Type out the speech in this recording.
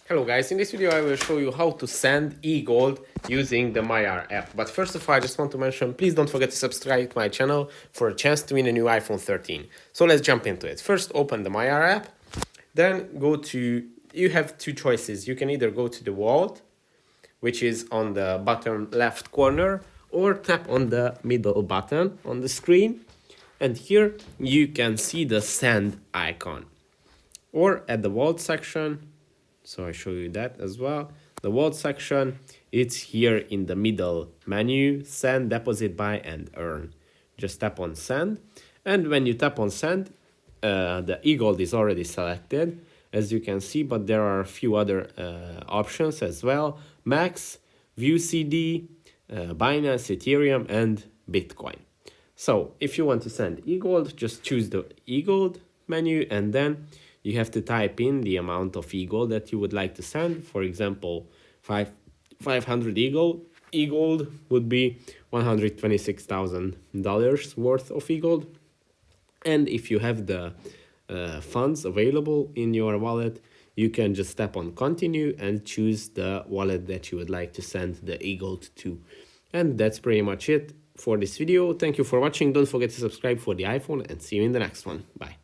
Hello guys, in this video I will show you how to send e-gold using the Maiar app. But first of all, I just want to mention, please don't forget to subscribe to my channel for a chance to win a new iPhone 13. So let's jump into it. First, open the Maiar app, then you have two choices. You can either go to the wallet, which is on the bottom left corner, or tap on the middle button on the screen. And here you can see the send icon. Or at the wallet section, so I show you that as well. The wallet section, it's here in the middle menu, send, deposit, buy, and earn. Just tap on send. And when you tap on send, the e-gold is already selected, as you can see, but there are a few other options as well. Max, View CD, Binance, Ethereum, and Bitcoin. So if you want to send e-gold, just choose the e-gold menu, and then you have to type in the amount of e-gold that you would like to send. For example, 500 e-gold would be $126,000 worth of e-gold. And if you have the funds available in your wallet, you can just tap on continue and choose the wallet that you would like to send the e-gold to. And that's pretty much it for this video. Thank you for watching. Don't forget to subscribe for the iPhone, and see you in the next one. Bye.